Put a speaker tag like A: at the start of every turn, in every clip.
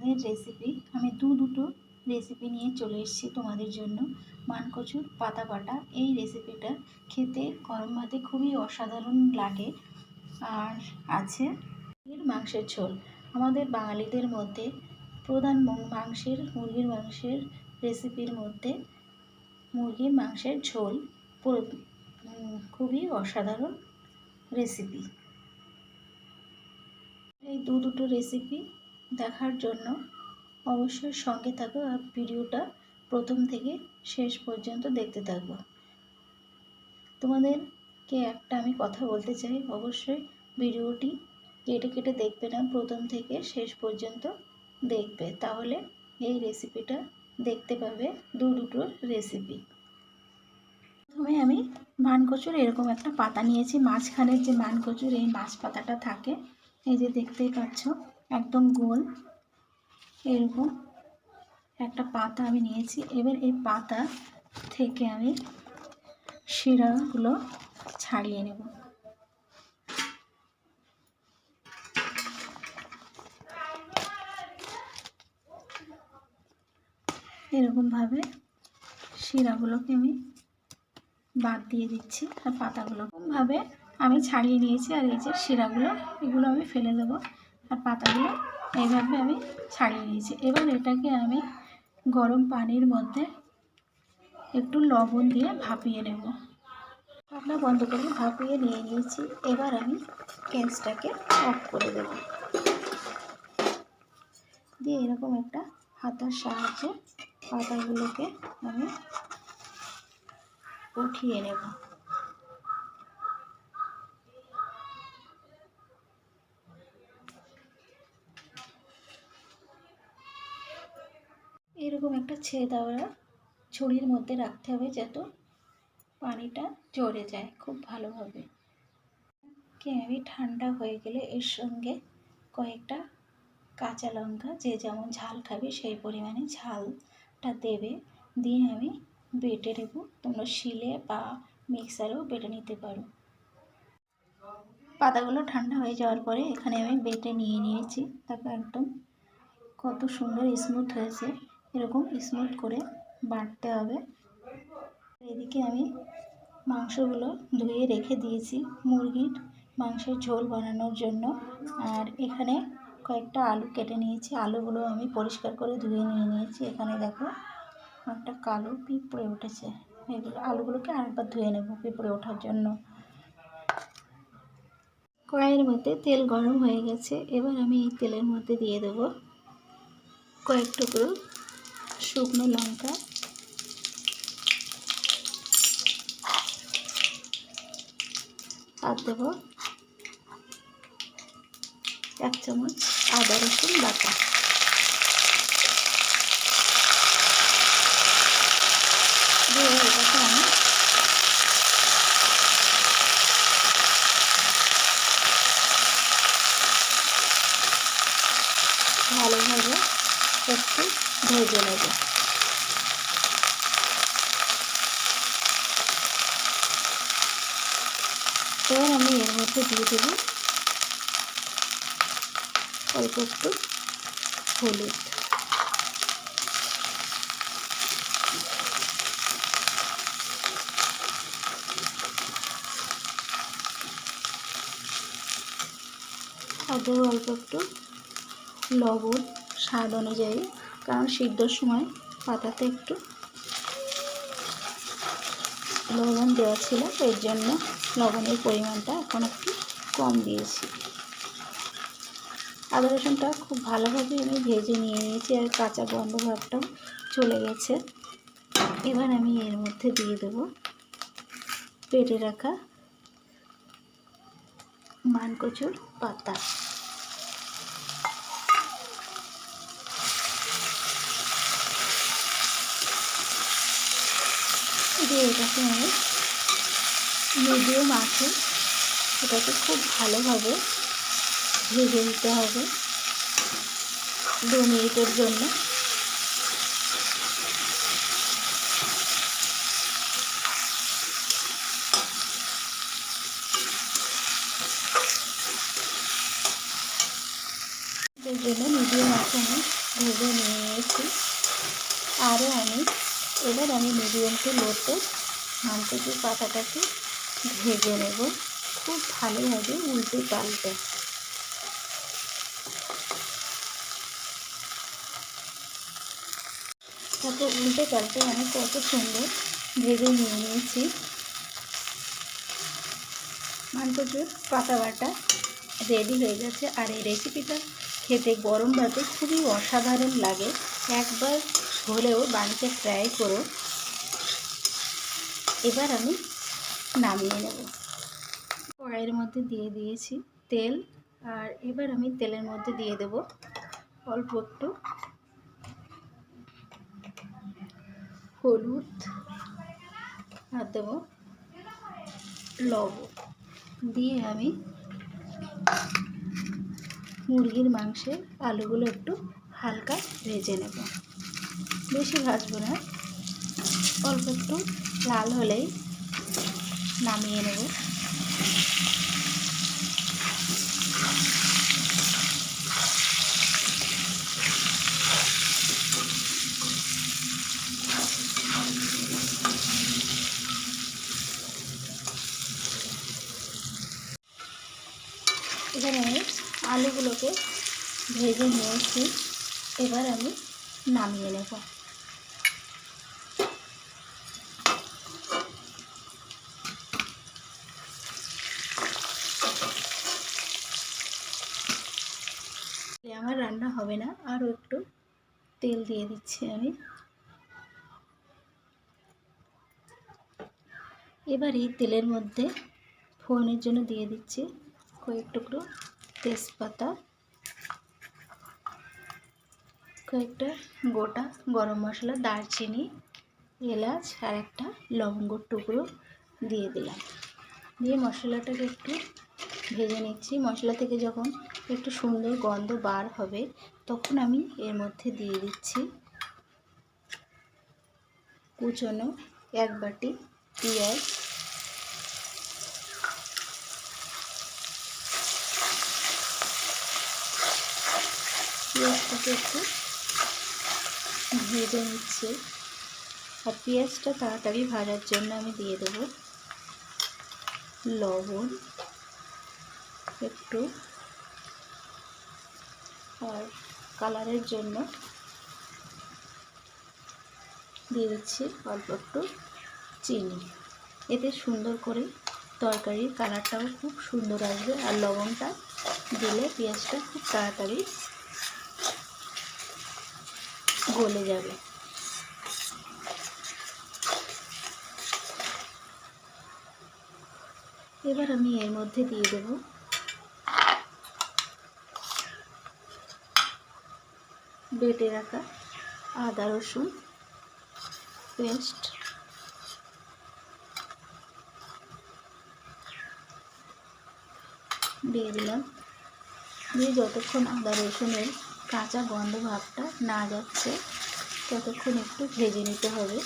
A: স্বাদের রেসিপি। আমি দুটো রেসিপি নিয়ে চলে এসেছি তোমাদের জন্য। মানকচুর পাতা বাটা, এই রেসিপিটা খেতে গরম ভাতে খুবই অসাধারণ লাগে। আর আছে মাংসের ঝোল। আমাদের বাঙালিদের মধ্যে প্রধান মুরগির মাংসের রেসিপির মধ্যে মুরগির মাংসের ঝোল খুবই অসাধারণ রেসিপি। এই দুটো রেসিপি দেখার জন্য অবশ্যই সঙ্গে থাকো আর ভিডিওটা প্রথম থেকে শেষ পর্যন্ত দেখতে থাকবো। তোমাদেরকে একটা আমি কথা বলতে চাই, অবশ্যই ভিডিওটি কেটে কেটে দেখবে না, প্রথম থেকে শেষ পর্যন্ত দেখবে, তাহলে এই রেসিপিটা দেখতে পাবে দুটো রেসিপি। প্রথমে আমি মানকচুর এরকম একটা পাতা নিয়েছি, মাঝখানের যে মানকচুর এই মাছ পাতাটা থাকে, এই যে দেখতেই পাচ্ছ একদম গোল এরকম একটা পাতা আমি নিয়েছি। এবার এই পাতা থেকে আমি শিরাগুলো ছাড়িয়ে নেব। এরকমভাবে শিরাগুলোকে আমি বাদ দিয়ে দিচ্ছি আর পাতাগুলো ভাবে আমি ছাড়িয়ে নিয়েছি। আর এই যে শিরাগুলো, এগুলো আমি ফেলে দেবো আর পাতাগুলো এইভাবে আমি ছাড়িয়ে নিয়েছি। এবার এটাকে আমি গরম পানির মধ্যে একটু লবণ দিয়ে ভাপিয়ে নেব। ঢাকনা বন্ধ করে ভাপিয়ে নিয়েছি। এবার আমি গ্যাসটাকে অফ করে দেব, দিয়ে এরকম একটা হাতার সাহায্যে পাতাগুলোকে আমি উঠিয়ে নেব। এরকম একটা ছেদাওয়া ছুরির মধ্যে রাখতে হবে যাতে পানিটা ঝরে যায় খুব ভালোভাবে। আমি ঠান্ডা হয়ে গেলে এর সঙ্গে কয়েকটা কাঁচা লঙ্কা, যে যেমন ঝাল খাবে সেই পরিমাণে ঝালটা দেবে, দিয়ে আমি বেটে নেব। তোমরা শিলে বা মিক্সারেও বেটে নিতে পারো। পাতাগুলো ঠান্ডা হয়ে যাওয়ার পরে এখানে আমি বেটে নিয়েছি। তারপর একদম কত সুন্দর স্মুথ হয়েছে, এরকম স্মুথ করে বাটতে হবে। এদিকে আমি মাংসগুলো ধুয়ে রেখে দিয়েছি মুরগির মাংসের ঝোল বানানোর জন্য। আর এখানে কয়েকটা আলু কেটে নিয়েছি, আলুগুলো আমি পরিষ্কার করে ধুয়ে নিয়েছি। এখানে দেখো একটা কালো পিঁপড়ে উঠেছে, এগুলো আলুগুলোকে আরেকবার ধুয়ে নেব পিঁপড়ে ওঠার জন্য। কড়াইয়ের মধ্যে তেল গরম হয়ে গেছে। এবার আমি এই তেলের মধ্যে দিয়ে দেব কয়েক টুকরো শুকনো লঙ্কা, আর দেব 1 চামচ আদা রসুন বাটা। দিয়ে এটাকে আমি ভালোভাবে একটু ভেজে নেব। এবার আমি এর মধ্যে দিয়ে দেব অল্প একটু হলুদ, আর দেবো অল্প একটু লবণ স্বাদ অনুযায়ী, কারণ সিদ্ধর সময় পাতাতে একটু লবণ দেওয়া ছিল, এর জন্য লবণের পরিমাণটা এখন একটু কম দিয়েছি। আদা রসুনটা খুব ভালোভাবে আমি ভেজে নিয়েছি আর কাঁচা গন্ধ ভাবটাও চলে গেছে। এবার আমি এর মধ্যে দিয়ে দেব পেটে রাখা মানকচুর পাতা। দিয়ে এটাকে আমি মিডিয়াম আঁচে এটাকে খুব ভালোভাবে ভেজে নিতে হবে 2 মিনিটের জন্য। এর জন্য মিডিয়াম আঁচে আমি ভেজে নিয়ে নিয়েছি। আরও এবার আমি মিডিয়াম টু লোতে মানকচুর পাতাটাকে ভেজে নেব খুব ভালোভাবে উল্টে পাল্টে। তারপর উল্টে পাল্টে আমি কত সুন্দর ভেজে নিয়ে নিয়েছি। মানকচুর পাতা বাটা রেডি হয়ে গেছে। আর এই রেসিপিটা খেতে গরম ভাতে খুবই অসাধারণ লাগে। একবার হলেও বাড়িতে ট্রাই করো। এবার আমি নামিয়ে নেব। কড়াইয়ের মধ্যে দিয়ে দিয়েছি তেল। আর এবার আমি তেলের মধ্যে দিয়ে দেব অল্প একটু হলুদ আর দেব লবণ। দিয়ে আমি মুরগির মাংসের আলুগুলো একটু হালকা ভেজে নেব। বেশি ভাজবো না, অল্প একটু লাল হলেই নামিয়ে নেব। এখানে আমি আলুগুলোকে ভেজে নিয়েছি। এবার আমি নামিয়ে নেব। আমার রান্না হবে না, আরও একটু তেল দিয়ে দিচ্ছি আমি। এবার এই তেলের মধ্যে ফোড়নের জন্য দিয়ে দিচ্ছি কয়েক টুকরো তেজপাতা, কয়েকটা গোটা গরম মশলা, দারচিনি, এলাচ আর একটা লবঙ্গর টুকরো দিয়ে দিলাম। দিয়ে মশলাটাকে একটু ভেজে নিচ্ছি। মশলা থেকে যখন একটু সুন্দর গন্ধ বার হবে তখন আমি এর মধ্যে দিয়ে দিচ্ছি কুচনো 1 বাটি পেঁয়াজ। পেঁয়াজটাকে একটু ভেজে নিচ্ছি। আর পেঁয়াজটা তাড়াতাড়ি ভাজার জন্য আমি দিয়ে দেব লবণ একটু, আর কালারের জন্য দিয়ে দিচ্ছি অল্প একটু চিনি। এতে সুন্দর করে তরকারির কালারটাও খুব সুন্দর আসবে। আর লবণটা দিলে পেঁয়াজটা খুব তাড়াতাড়ি গলে যাবে। এবার আমি এর মধ্যে দিয়ে দেব বেটে রাখা আদা রসুন পেস্ট। দিয়ে দিলাম। দিয়ে যতক্ষণ আদা রসুনের কাঁচা গন্ধ ভাবটা না যাচ্ছে ততক্ষণ একটু ভেজে নিতে হবে।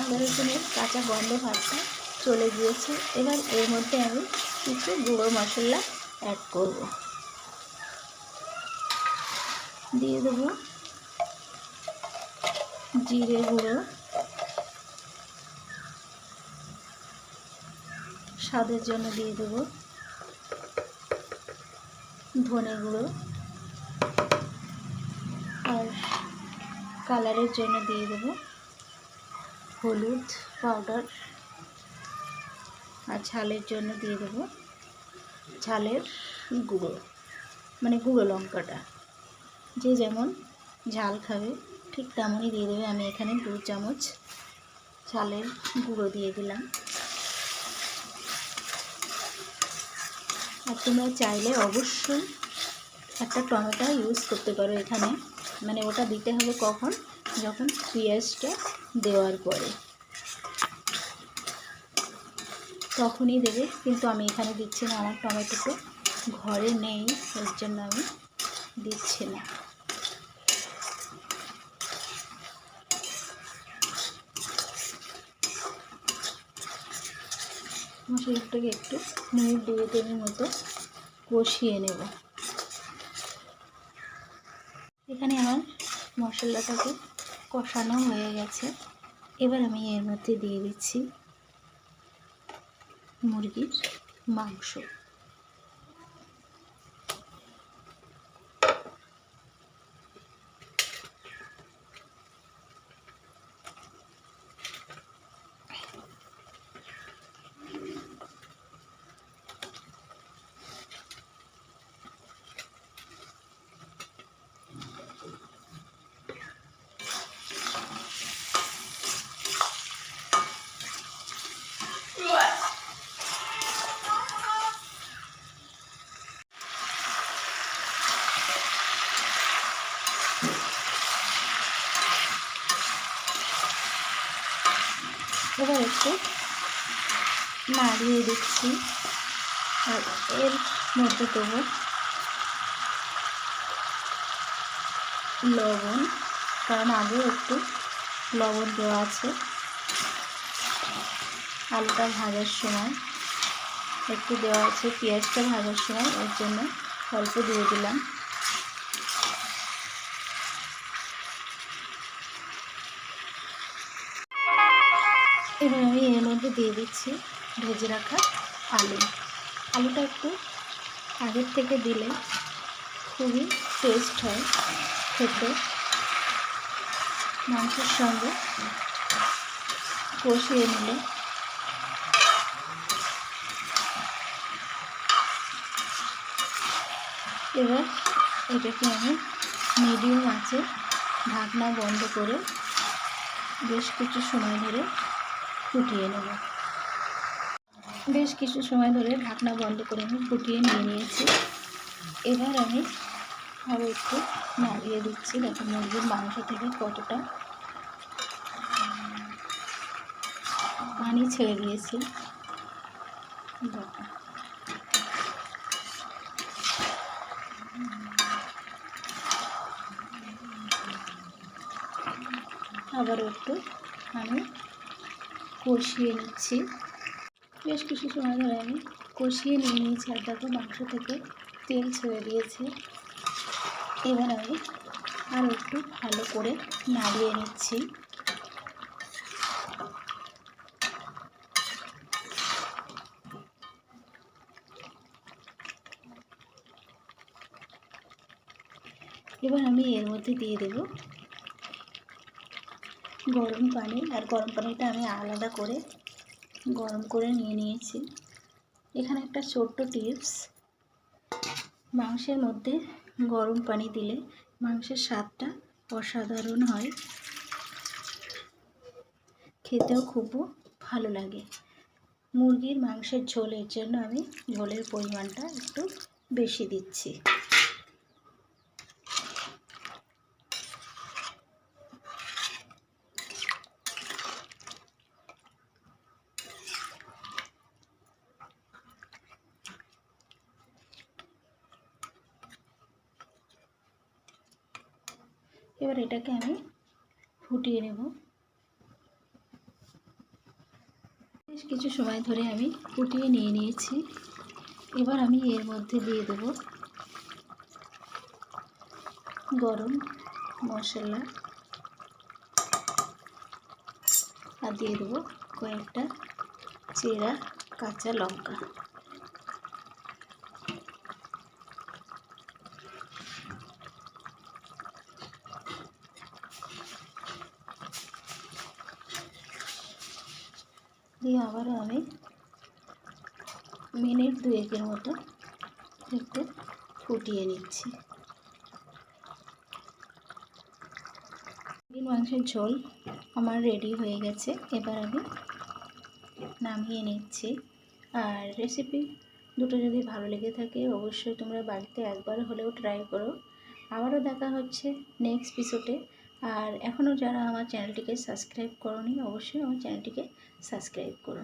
A: আদা রসুনের কাঁচা গন্ধ ভাবটা চলে গিয়েছে। এবার এর মধ্যে আমি কিছু গুঁড়ো মশলা অ্যাড করব। দিয়ে দেব জিরে গুঁড়ো, স্বাদের জন্য দিয়ে দেব ধনে গুঁড়ো, আর কালারের জন্য দিয়ে দেব হলুদ পাউডার, আর ঝালের জন্য দিয়ে দেব ঝালের গুঁড়ো, মানে গুঁড়ো লঙ্কাটা। যে যেমন ঝাল খাবে ঠিক তেমনই দিয়ে দেবে। আমি এখানে 2 চামচ ঝালের গুঁড়ো দিয়ে দিলাম। আর তোমরা চাইলে অবশ্যই একটা টমেটো ইউজ করতে পারো এখানে, মানে ওটা দিতে হবে কখন, যখন পেঁয়াজটা দেওয়ার পরে তখনই দেবে। কিন্তু আমি এখানে দিচ্ছি না, আমার টমেটোটা ঘরে নেই, এর জন্য আমি দিচ্ছি না। মশলাটাকে একটু মিনিট 2-3 মতো কষিয়ে নেব। এখানে আমার মশলাটাকে কষানো হয়ে গেছে। এবার আমি এর মধ্যে দিয়ে দিচ্ছি মুরগির মাংস। এবার একটু নাড়িয়ে দিচ্ছি আর এর মধ্যে দেবো লবণ, কারণ আগেও একটু লবণ দেওয়া আছে। আলুটা ভাজার সময় একটু দেওয়া আছে, পেঁয়াজটা ভাজার সময়, এর জন্য অল্প দিয়ে দিলাম। এবার আমি এর মধ্যে দিয়ে দিচ্ছি ভেজে রাখা আলু। আলুটা একটু আগের থেকে দিলে খুবই টেস্ট হয় খেতে। মাংসের সঙ্গে কষিয়ে নিলে এবার এটাকে আমি মিডিয়াম আঁচে ঢাকনা বন্ধ করে বেশ কিছু সময় ধরে ফুটিয়ে নেব। বেশ কিছু সময় ধরে ঢাকনা বন্ধ করে আমি ফুটিয়ে নিয়েছি। এবার আমি আরও একটু নাড়িয়ে দিচ্ছি। দেখো মুরগির মাংস থেকে কতটা পানি ছেড়ে দিয়েছি। আবার একটু আমি কষিয়ে নিচ্ছি। বেশ কিছু সময় ধরে আমি কষিয়ে নিয়েছি আর দেখো মাংস থেকে তেল ছেড়ে দিয়েছে। এবার আমি আরও একটু ভালো করে নাড়িয়ে নিচ্ছি। এবার আমি এর মধ্যে দিয়ে দেব গরম পানি, আর গরম পানিটা আমি আলাদা করে গরম করে নিয়েছি। এখানে একটা ছোট্ট টিপস, মাংসের মধ্যে গরম পানি দিলে মাংসের স্বাদটা অসাধারণ হয়, খেতেও খুব ভালো লাগে। মুরগির মাংসের ঝোলের জন্য আমি ঝোলের পরিমাণটা একটু বেশি দিচ্ছি। এবার এটাকে আমি ফুটিয়ে নেব। বেশ কিছু সময় ধরে আমি ফুটিয়ে নিয়েছি। এবার আমি এর মধ্যে দিয়ে দেব গরম মশলা আর দিয়ে দেবো কয়েকটা চেরা কাঁচা লঙ্কা। দিয়ে আবারও আমি মিনিট 2-1 মতো একটু ফুটিয়ে নিচ্ছি। মুরগির মাংসের ঝোল আমার রেডি হয়ে গেছে। এবার আমি নামিয়ে নিচ্ছি। আর রেসিপি দুটো যদি ভালো লেগে থাকে অবশ্যই তোমরা বাড়িতে একবার হলেও ট্রাই করো। আবারও দেখা হচ্ছে নেক্সট এপিসোডে। আর এখনও যারা আমার চ্যানেলটিকে সাবস্ক্রাইব করোনি অবশ্যই আমার চ্যানেলটিকে সাবস্ক্রাইব করো।